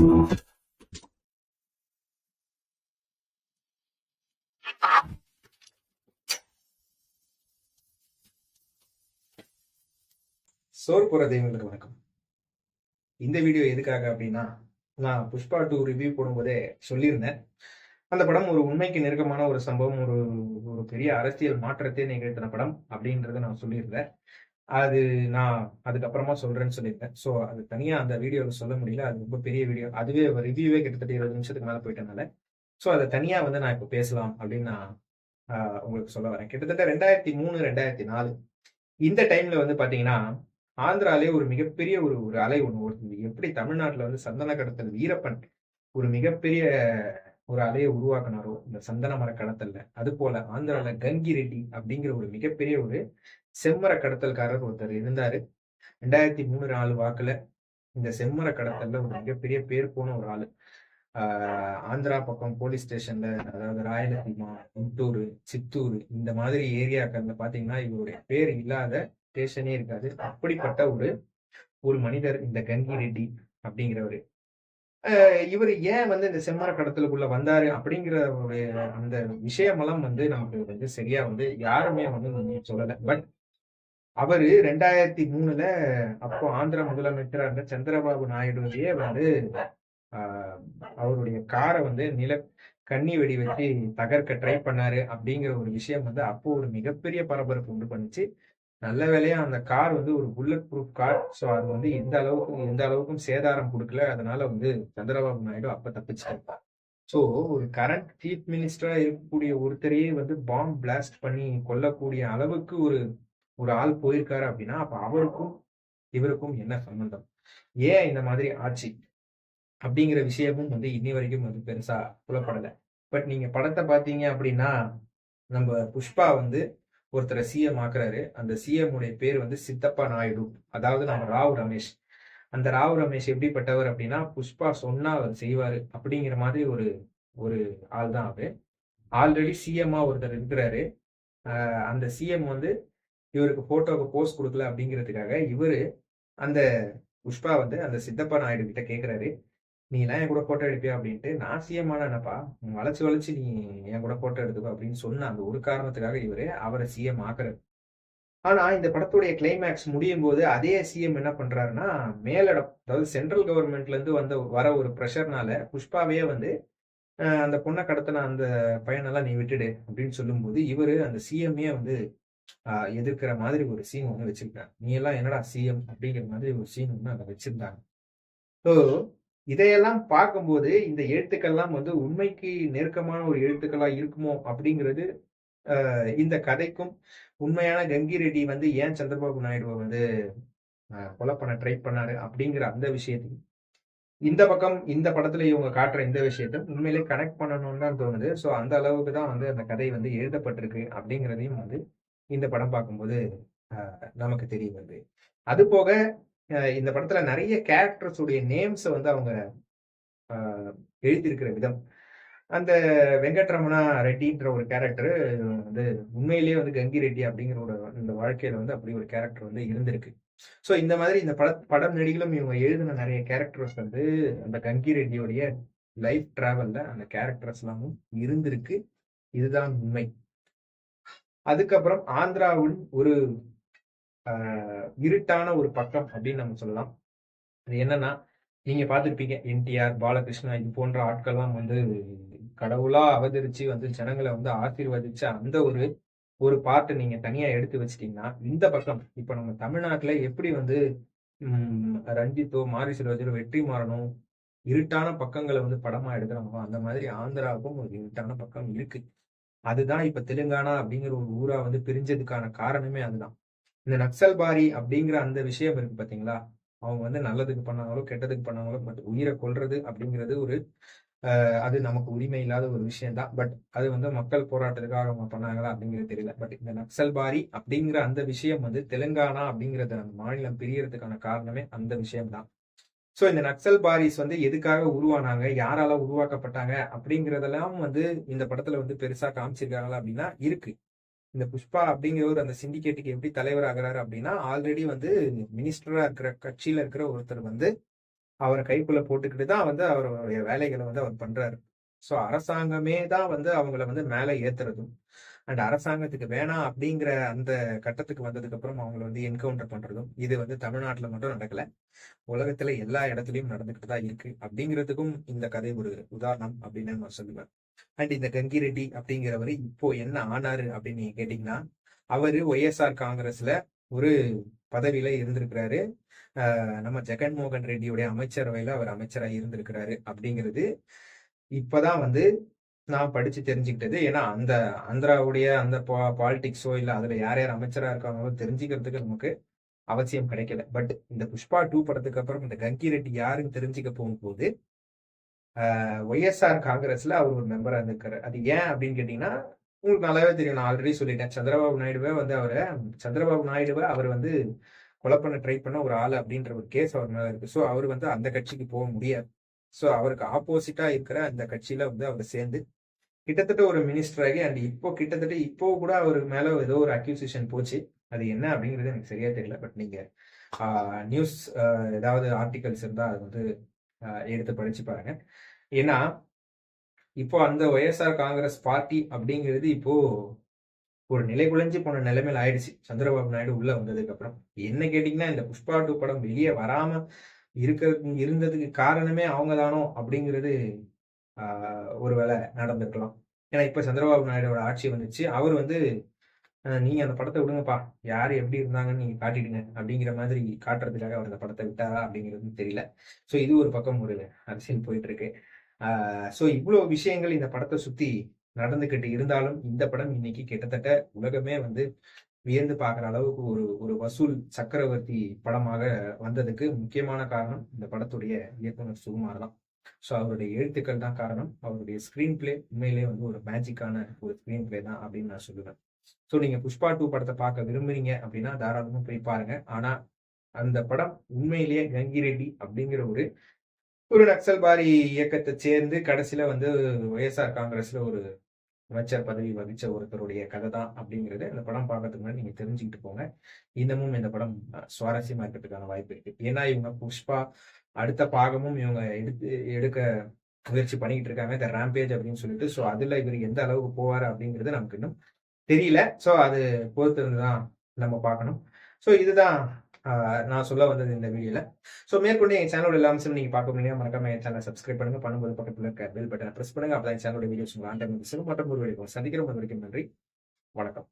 சோர் போற தெய்வங்களுக்கு வணக்கம். இந்த வீடியோ எதுக்காக அப்படின்னா, நான் புஷ்பா 2 ரிவ்யூ போடும்போதே சொல்லியிருந்தேன். அந்த படம் ஒரு உண்மைக்கு நெருக்கமான ஒரு சம்பவம், ஒரு ஒரு பெரிய அரசியல் மாற்றத்தை நிகழ்த்தின படம் அப்படின்றத நான் சொல்லியிருந்தேன். அது நான் அதுக்கப்புறமா சொல்றேன்னு சொல்லியிருந்தேன். ஸோ அது தனியா அந்த வீடியோல சொல்ல முடியல. அது ரொம்ப பெரிய வீடியோ. அதுவே ரிவ்யூவே கிட்டத்தட்ட 20 நிமிஷத்துக்கு மேல போயிட்டனால, ஸோ அத தனியா நான் இப்ப பேசலாம் அப்படின்னு நான் உங்களுக்கு சொல்ல வரேன். கிட்டத்தட்ட 2003, 2004 இந்த டைம்ல பாத்தீங்கன்னா, ஆந்திராலே ஒரு மிகப்பெரிய ஒரு ஒரு அலை ஒண்ணு ஓடுது. எப்படி தமிழ்நாட்டுல சந்தன கடத்தல் வீரப்பன் ஒரு மிகப்பெரிய ஒரு அலைய உருவாக்குனாரோ, இந்த சந்தன மர கடத்தல்ல. அதுபோல ஆந்திரால கங்கி ரெட்டி அப்படிங்கிற ஒரு மிகப்பெரிய ஒரு செம்மர கடத்தல்காரர் ஒருத்தர் இருந்தாரு. 2003, 4 வாக்குல இந்த செம்மர கடத்தல்ல ஒரு மிகப்பெரிய பேர் போன ஒரு ஆளு. ஆந்திரா பக்கம் போலீஸ் ஸ்டேஷன்ல, அதாவது ராயலசீமா, குண்டூரு, சித்தூரு இந்த மாதிரி ஏரியாக்கள்ல பாத்தீங்கன்னா இவருடைய பேர் இல்லாத ஸ்டேஷனே இருக்காது. அப்படிப்பட்ட ஒரு ஒரு மனிதர் இந்த கங்கி ரெட்டி அப்படிங்கிறவரு. இவர் ஏன் இந்த செம்மர கடத்தலுக்குள்ள வந்தாரு அப்படிங்கிற ஒரு அந்த விஷயமெல்லாம் நமக்கு சரியா யாருமே சொல்லல. பட் அவரு 2003ல அப்போ ஆந்திர முதலமைச்சரா இருந்த சந்திரபாபு நாயுடுவையே ஆஹ் அவருடைய காரை கண்ணி வெடி வச்சு தகர்க்க ட்ரை பண்ணாரு அப்படிங்கிற ஒரு விஷயம் அப்போ ஒரு மிகப்பெரிய பரபரப்பு உண்டு பண்ணுச்சு. நல்ல வேளையா அந்த கார் ஒரு புல்லட் ப்ரூஃப் கார். ஸோ அது எந்த அளவுக்கும் சேதாரம் கொடுக்கல. அதனால சந்திரபாபு நாயுடு அப்ப தப்பிச்சிட்டாரு. ஸோ ஒரு கரண்ட் சீஃப் மினிஸ்டரா இருக்கக்கூடிய ஒருத்தரையே பாம்பு பிளாஸ்ட் பண்ணி கொல்லக்கூடிய அளவுக்கு ஒரு ஒரு ஆள் போயிருக்காரு அப்படின்னா, அப்ப அவருக்கும் இவருக்கும் என்ன சம்பந்தம்? ஏன் இந்த மாதிரி ஆச்சு அப்படிங்கிற விஷயமும் இன்னி வரைக்கும் பெருசா புலப்படல. பட் நீங்க படத்தை பார்த்தீங்க அப்படின்னா, நம்ம புஷ்பா ஒருத்தரை சிஎம் ஆக்குறாரு. அந்த சிஎம் உடைய பேர் சித்தப்பா நாயுடு. அதாவது நம்ம ராவ் ரமேஷ். அந்த ராவ் ரமேஷ் எப்படிப்பட்டவர் அப்படின்னா, புஷ்பா சொன்னா அவர் செய்வாரு அப்படிங்கிற மாதிரி ஒரு ஒரு ஆள் தான் அவரு. ஆல்ரெடி சிஎம்மா ஒருத்தர் இருக்கிறாரு. அந்த சிஎம் இவருக்கு போட்டோக்கு போஸ்ட் கொடுக்கல அப்படிங்கிறதுக்காக இவரு அந்த புஷ்பா அந்த சித்தப்பா நாயுடு கிட்ட கேட்கிறாரு, நீ எல்லாம் என் கூட போட்டோ எடுப்பியா அப்படின்ட்டு. நான் சிஎம் ஆனா என்னப்பா, வளைச்சு வளைச்சு நீ என் கூட போட்டோ எடுத்துக்கோ அப்படின்னு சொன்ன அந்த ஒரு காரணத்துக்காக இவரு அவரை சிஎம் ஆக்குறாரு. ஆனா இந்த படத்துடைய கிளைமேக்ஸ் முடியும் போது அதே சிஎம் என்ன பண்றாருன்னா, மேலிடம், அதாவது சென்ட்ரல் கவர்மெண்ட்ல இருந்து வர ஒரு ப்ரெஷர்னால புஷ்பாவையே அந்த பொண்ணை கடத்தின அந்த பையனெல்லாம் நீ விட்டுடு அப்படின்னு சொல்லும்போது, இவரு அந்த சிஎம்ஏ எதிர்க்கிற மாதிரி ஒரு சீன் வச்சிருக்காங்க. நீ எல்லாம் என்னடா சிஎம் அப்படிங்கிற மாதிரி ஒரு சீன் அங்க வச்சிருந்தாங்க. ஸோ இதையெல்லாம் பார்க்கும்போது இந்த எழுத்துக்கள்லாம் உண்மைக்கு நெருக்கமான ஒரு எழுத்துக்களா இருக்குமோ அப்படிங்கிறது இந்த கதைக்கும், உண்மையான கங்கி ரெட்டி ஏன் சந்திரபாபு நாயுடுவை கொலை பண்ண ட்ரை பண்ணாரு அப்படிங்கிற அந்த விஷயத்தையும், இந்த பக்கம் இந்த படத்துல இவங்க காட்டுற இந்த விஷயத்த உண்மையிலே கனெக்ட் பண்ணணும்னு தான் தோணுது. ஸோ அந்த அளவுக்கு தான் அந்த கதை எழுதப்பட்டிருக்கு அப்படிங்கிறதையும் இந்த படம் பார்க்கும்போது நமக்கு தெரிய வருது. அது போக இந்த படத்துல நிறைய கேரக்டர்ஸ் உடைய நேம்ஸ் அவங்க எழுதியிருக்கிற விதம், அந்த வெங்கட்ரமணா ரெட்டின்ற ஒரு கேரக்டர் உண்மையிலேயே கங்கி ரெட்டி அப்படிங்கிற ஒரு இந்த வாழ்க்கையில அப்படி ஒரு கேரக்டர் இருந்திருக்கு. ஸோ இந்த மாதிரி இந்த படம் நடிகளும் இவங்க எழுதின நிறைய கேரக்டர்ஸ் அந்த கங்கி ரெட்டியோடைய லைஃப் டிராவல்ல அந்த கேரக்டர்ஸ் எல்லாமும் இருந்திருக்கு. இதுதான் உண்மை. அதுக்கப்புறம் ஆந்திராவின் ஒரு இருட்டான ஒரு பக்கம் அப்படின்னு நம்ம சொல்லலாம். அது என்னன்னா, நீங்க பார்த்திருப்பீங்க, என்டிஆர், பாலகிருஷ்ணா இது போன்ற ஆட்கள்லாம் கடவுளா அவதரிச்சு ஜனங்களை ஆசீர்வதிச்ச அந்த ஒரு ஒரு பார்ட் நீங்க தனியா எடுத்து வச்சிட்டீங்கன்னா, இந்த பக்கம் இப்ப நம்ம தமிழ்நாட்டுல எப்படி ரஞ்சித்தோ, மாரி செல்வராஜோ, வெற்றிமாறனோ இருட்டான பக்கங்களை படமா எடுக்கிறாங்களோ, அந்த மாதிரி ஆந்திராவுக்கும் ஒரு இருட்டான பக்கம் இருக்கு. அதுதான் இப்ப தெலுங்கானா அப்படிங்கிற ஒரு ஊரா பிரிஞ்சதுக்கான காரணமே அதுதான். இந்த நக்சல்பாரி அப்படிங்கிற அந்த விஷயம் இருக்கு பாத்தீங்களா, அவங்க நல்லதுக்கு பண்ணாங்களோ கெட்டதுக்கு பண்ணாங்களோ, பட் உயிரை கொல்றது அப்படிங்கிறது ஒரு அது நமக்கு உரிமை இல்லாத ஒரு விஷயம் தான். பட் அது மக்கள் போராட்டத்துக்காக அவங்க பண்ணாங்களா அப்படிங்கிறது தெரியல. பட் இந்த நக்சல்பாரி அப்படிங்கிற அந்த விஷயம் தெலுங்கானா அப்படிங்கிறது அந்த மாநிலம் பிரியறதுக்கான காரணமே அந்த விஷயம் தான். ஸோ இந்த நக்சல் பாரிஸ் எதுக்காக உருவானாங்க, யாரால உருவாக்கப்பட்டாங்க அப்படிங்கிறதெல்லாம் இந்த படத்துல பெருசா காமிச்சிருக்காங்களா அப்படின்னா இருக்கு. இந்த புஷ்பா அப்படிங்கிறவர் அந்த சிண்டிகேட்டுக்கு எப்படி தலைவர் ஆகிறாரு அப்படின்னா, ஆல்ரெடி மினிஸ்டரா இருக்கிற கட்சியில இருக்கிற ஒருத்தர் அவரை கைக்குள்ள போட்டுக்கிட்டு தான் வந்து அவருடைய வேலைகளை வந்து அவர் பண்றாரு. ஸோ அரசாங்கமே தான் வந்து அவங்கள வந்து மேல ஏத்துறதும் அண்ட் அரசாங்கத்துக்கு வேணாம் அப்படிங்கிற அந்த கட்டத்துக்கு வந்ததுக்கு அப்புறம் அவங்கள வந்து என்கவுண்டர் பண்றதும் இது வந்து தமிழ்நாட்டுல மட்டும் நடக்கல, உலகத்துல எல்லா இடத்துலயும் நடந்துகிட்டு தான் இருக்கு அப்படிங்கிறதுக்கும் இந்த கதை ஒரு உதாரணம் அப்படின்னு நான் சொல்லுவேன். அண்ட் இந்த கங்கி ரெட்டி அப்படிங்கிறவரு இப்போ என்ன ஆனாரு அப்படின்னு நீங்க கேட்டீங்கன்னா, அவரு ஒய்எஸ்ஆர் காங்கிரஸ்ல ஒரு பதவியில இருந்திருக்கிறாரு. நம்ம ஜெகன்மோகன் ரெட்டியுடைய அமைச்சரவையில அவர் அமைச்சராக இருந்திருக்கிறாரு அப்படிங்கிறது இப்பதான் வந்து நான் படிச்சு தெரிஞ்சுக்கிட்டது. ஏன்னா அந்த ஆந்திராவுடைய அந்த பாலிடிக்ஸோ இல்ல அதுல யார் யார் அமைச்சரா இருக்காங்களோ தெரிஞ்சுக்கிறதுக்கு நமக்கு அவசியம் கிடைக்கல. பட் இந்த புஷ்பா 2 படத்துக்கு அப்புறம் இந்த கங்கி ரெட்டி யாருன்னு தெரிஞ்சுக்க போகும்போது ஒய்எஸ்ஆர் காங்கிரஸ்ல அவர் ஒரு மெம்பரா இருந்திருக்காரு. அது ஏன் அப்படின்னு கேட்டீங்கன்னா, உங்களுக்கு நல்லாவே தெரியும். நான் ஆல்ரெடி சொல்லிட்டேன். சந்திரபாபு நாயுடுவை அவர் வந்து கொலை பண்ண ட்ரை பண்ண ஒரு ஆள் அப்படின்ற ஒரு கேஸ் அவர் மேல இருக்கு. ஸோ அவர் வந்து அந்த கட்சிக்கு போக முடியாது. ஸோ அவருக்கு ஆப்போசிட்டா இருக்கிற அந்த கட்சியில வந்து அவர் சேர்ந்து கிட்டத்தட்ட ஒரு மினிஸ்டர் ஆகி அண்ட் இப்போ கூட அவருக்கு மேல ஏதோ ஒரு அக்யூசியேஷன் போச்சு. அது என்ன அப்படிங்கிறது எனக்கு சரியா தெரியல. பட் நீங்க நியூஸ் ஏதாவது ஆர்டிகல்ஸ் இருந்தா அது வந்து எடுத்து படிச்சு பாருங்க. ஏன்னா இப்போ அந்த ஒய்எஸ்ஆர் காங்கிரஸ் பார்ட்டி அப்படிங்கிறது இப்போ ஒரு நிலை குலைஞ்சு போன நிலைமையில ஆயிடுச்சு சந்திரபாபு நாயுடு உள்ள வந்ததுக்கு அப்புறம். என்ன கேட்டீங்கன்னா, இந்த புஷ்பா 2 படம் வெளியே வராம இருந்ததுக்கு காரணமே அவங்க தானோ அப்படிங்கிறது ஒருவேளை நடந்திருக்கலாம். ஏன்னா இப்ப சந்திரபாபு நாயுடோட ஆட்சி வந்துச்சு. அவர் வந்து நீங்க அந்த படத்தை விடுங்கப்பா, யாரு எப்படி இருந்தாங்கன்னு நீங்க காட்டிடுங்க அப்படிங்கிற மாதிரி காட்டுறதுக்காக அவர் அந்த படத்தை விட்டாரா அப்படிங்கிறது தெரியல. ஸோ இது ஒரு பக்கம் ஒரு அரசியல் போயிட்டு இருக்கு. ஸோ இவ்வளவு விஷயங்கள் இந்த படத்தை சுத்தி நடந்துகிட்டு இருந்தாலும் இந்த படம் இன்னைக்கு கிட்டத்தட்ட உலகமே வந்து வியந்து பார்க்குற அளவுக்கு ஒரு ஒரு வசூல் சக்கரவர்த்தி படமாக வந்ததுக்கு முக்கியமான காரணம் இந்த படத்துடைய இயக்குனர் சுகுமார் தான். ஸோ அவருடைய எழுத்துக்கள் தான் காரணம். அவருடைய ஸ்கிரீன் பிளே உண்மையிலே வந்து ஒரு மேஜிக்கான ஒரு ஸ்கிரீன் பிளே தான் அப்படின்னு நான் சொல்லுவேன். ஸோ நீங்க புஷ்பா 2 படத்தை பார்க்க விரும்புறீங்க அப்படின்னா தாராளமா போய் பாருங்க. ஆனா அந்த படம் உண்மையிலேயே கங்கி ரெட்டி அப்படிங்கிற ஒரு ஒரு நக்சல்பாரி இயக்கத்தை சேர்ந்து கடைசியில வந்து ஒய்எஸ்ஆர் காங்கிரஸ்ல ஒரு அமைச்சர் பதவி வகிச்ச ஒருத்தருடைய கதை தான் அப்படிங்கிறது அந்த படம் பார்க்கறதுக்கு முன்னாடி நீங்க தெரிஞ்சுக்கிட்டு போங்க. இன்னமும் இந்த படம் சுவாரஸ்யமா இருக்கிறதுக்கான வாய்ப்பு இருக்கு. ஏன்னா இவங்க புஷ்பா அடுத்த பாகமும் இவங்க எடுக்க முயற்சி பண்ணிக்கிட்டு இருக்காங்க, இந்த ரேம்பேஜ் அப்படின்னு சொல்லிட்டு. ஸோ அதுல இவர் எந்த அளவுக்கு போவாரு அப்படிங்கிறது நமக்கு இன்னும் தெரியல. ஸோ அது பொறுத்து இருந்துதான் நம்ம பார்க்கணும். ஸோ இதுதான் நான் சொல்ல வந்தது இந்த வீடியோல. ஸோ மேற்கொண்டு என் சேனலோட எல்லா அம்சம் நீங்க பார்க்க முடியும். மறக்காம என் சேனலை சப்ஸ்கிரைப் பண்ணுங்க. பண்ணும்போது பக்கத்துல இருக்க பெல் பட்டனை பிரஸ் பண்ணுங்க. அப்பதான் என் சேனலோட வீடியோஸ் உங்க ஆண்டை சேரும். மற்றும் ஒரு வீடியோ சந்திக்கிறோம். அது வரைக்கும் நன்றி, வணக்கம்.